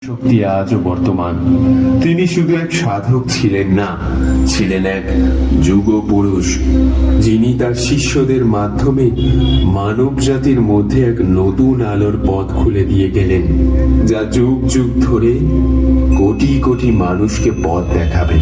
শক্তি আজও বর্তমান। তিনি শুধু এক সাধক ছিলেন না, ছিলেন এক যুগ পুরুষ, যিনি তার শিষ্যদের মাধ্যমে মানব জাতির মধ্যে এক নতুন আলোর পথ খুলে দিয়ে গেলেন, যা যুগ যুগ ধরে কোটি কোটি মানুষকে পথ দেখাবে।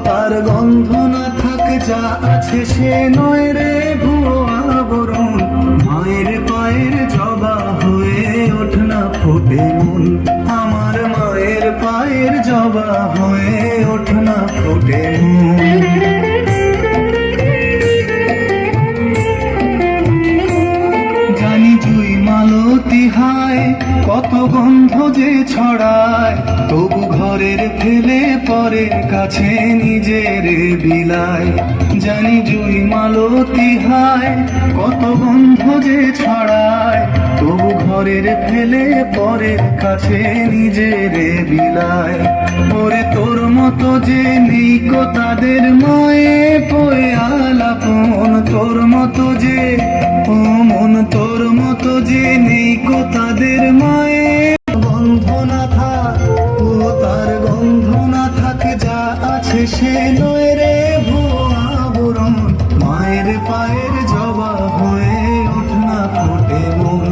তার গন্ধ না থাক, যা আছে সে নয় রে ভুয়ো আবরণ। মায়ের পায়ের জবা হয়ে ওঠ না ফোটে মন, আমার মায়ের পায়ের জবা হয়ে ওঠ না ফোটে মন। জানি জুই মালতী হায় কত গন্ধ যে ছড়ায়, তবু ঘরের ফেলে পরের কাছে নিজের বিলায়। জানি জুই মালতী হায় কত গন্ধ যে ছড়ায়, তবু ঘরের ফেলে পরের কাছে নিজের বিলায়। ওরে তোর মতো যে নেই কো তাদের ময়ে পয়ে আলাপন, তোর মতো যে ও মন, তোর মতো যে নেই কো তাদের মায়ে গন্ধ না থাক, ও তার গন্ধ না থাক, যা আছে সে নয় রে ভুয়ো আবরণ। মায়ের পায়ের জবা হয়ে ওঠ না ফোটে মন,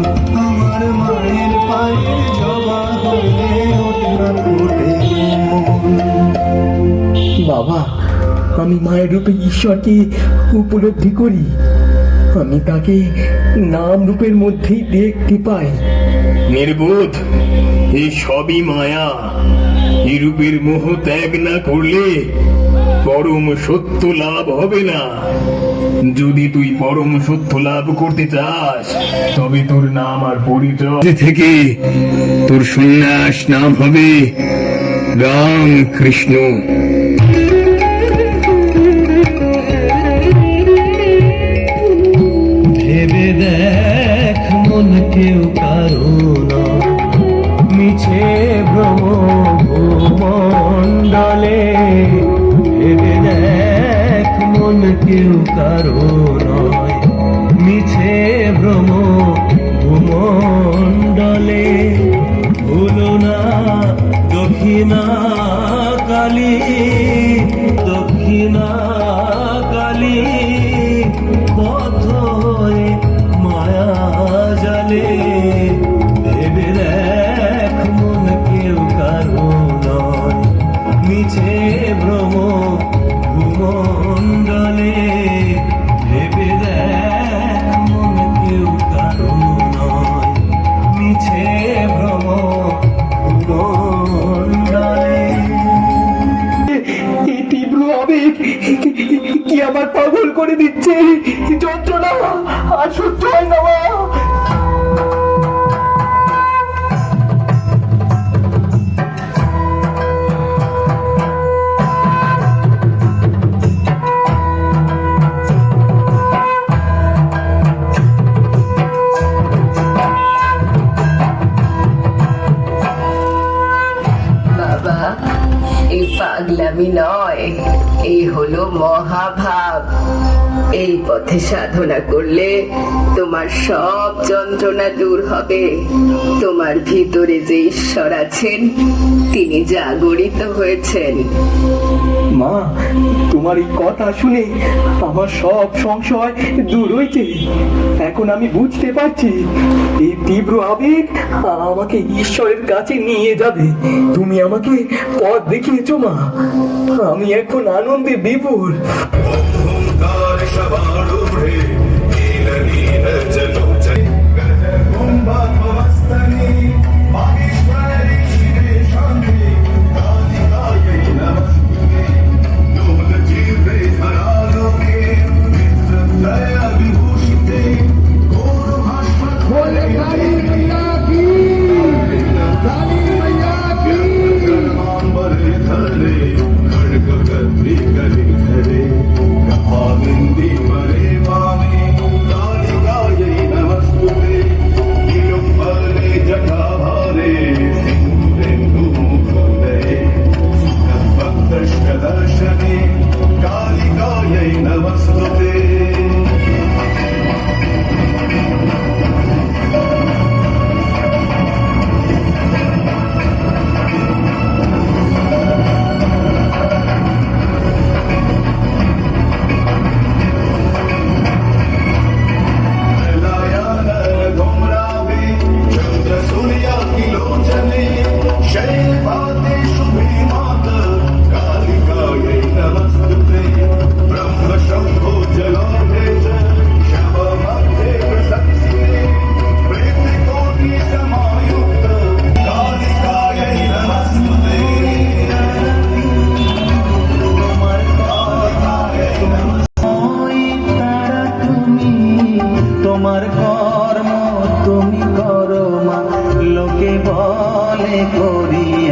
আমার মায়ের পায়ের জবা হয়ে ওঠ না ফোটে মন। বাবা, আমি মায়ের রূপে ঈশ্বরকে উপলব্ধি করি। আমি তাকে নাম রূপের মধ্যেই দেখতে পাই। নির্বোধ, এই সবই মায়া। এই রূপের মোহ ত্যাগ না করলে পরম সত্য লাভ হবে না। যদি তুই পরম সত্য লাভ করতে চাস, তবে তোর নাম আর পরিচয় থেকে তোর সন্ন্যাস নাম হবে রাম কৃষ্ণ। ভেবে দেখ মন কেউ কারো না, মিছে ভ্রম ভূমণ্ডলে। ভেবে দেখ মন কেউ কারো নয়, মিছে ভ্রম ভূমণ্ডলে। ভুলো না দক্ষিণা কালী, দক্ষিণা কালী পথ হয়ে মায়া জালে। ভেবে দেখ মন কেউ কারো নয়, মিছে ভ্রম ভূমণ্ডলে। ভেবে দেখ মন কেউ কারো নয়, মিছে ভ্রম ভূমণ্ডলে। এই তীব্র আবেগ কি আমার পাগল করে দিচ্ছে। যন্ত্রণা আর সহ্য হয় না মা। বাবা, এই পাগলামি নয়, এই হলো মহাভাব। এই পথে সাধনা করলে তোমার সব যন্ত্রণা দূর হবে। তোমার ভিতরে যে ঈশ্বর আছেন, তিনি জাগরিত হয়েছেন। মা, তোমার এই কথা শুনে আমার সব সংশয় দূর হয়েছে। এখন আমি বুঝতে পারছি এই তীব্র আবেগ আমাকে ঈশ্বরের কাছে নিয়ে যাবে। তুমি আমাকে পথ দেখিয়েছো মা, আমি এখন আনন্দে বিপুল।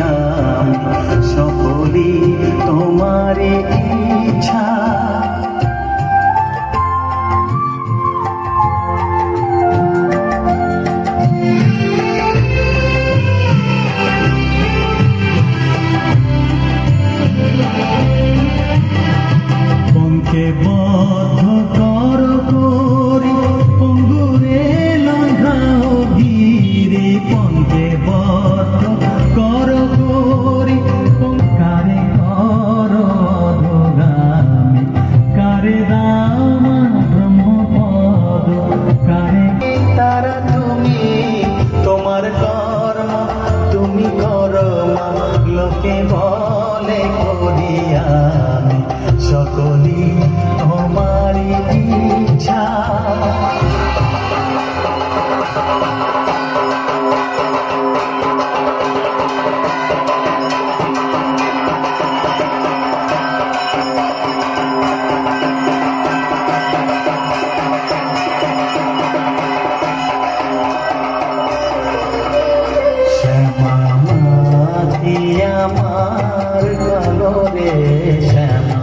আমি সকলই তোমারই ইচ্ছা। পঙ্কে বদ্ধ কর করি পঙ্গুরে লঙ্ঘাও গিরি, পঙ্কে বদ্ধ কর করি কারে কর অধগামী, কারে রামা ব্রহ্মপদ, কারে তারা তুমি তোমার কর্ম তুমি করমা, লোকে বলে করি আমি সকলই তোমারই ইচ্ছা। শ্যামা মাঝি আমার কালো রে, শ্যামা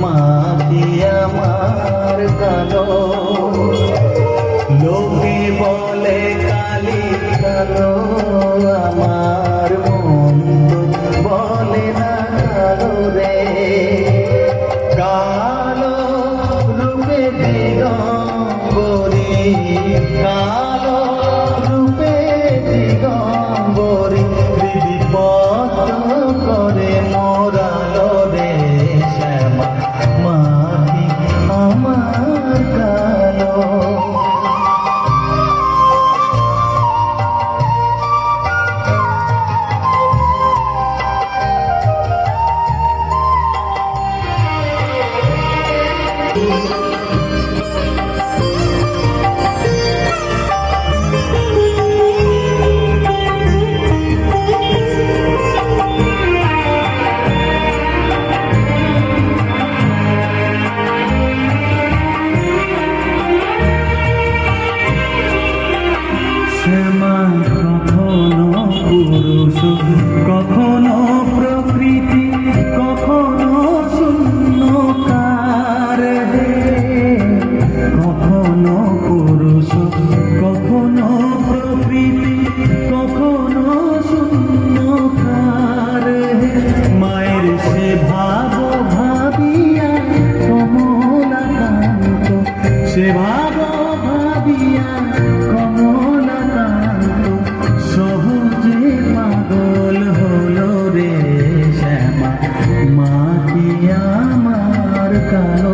মাঝি আমার কালো, লোকে বলে কালি কালো, আমার মন বলে না কালো রে। কালো রূপে দিগম্বরী, কালো রূপে দিগম্বরী, বিপদ করে মোরালো রে, শ্যামা মাটি আমার কালো। শ্যামা কখনো পুরুষ, কখনো প্রকৃতি, কখনো শূন্যকার, কখনো পুরুষ, কখনো প্রকৃতি, কখনো শূন্যকার। মায়ের সে ভাব ভাবিয়া কমলাকান্ত, সে ভাব ভাবিয়া কমলাকান্ত, সহজে পাগল হলো রে, শ্যামা মাটি আমার কালো।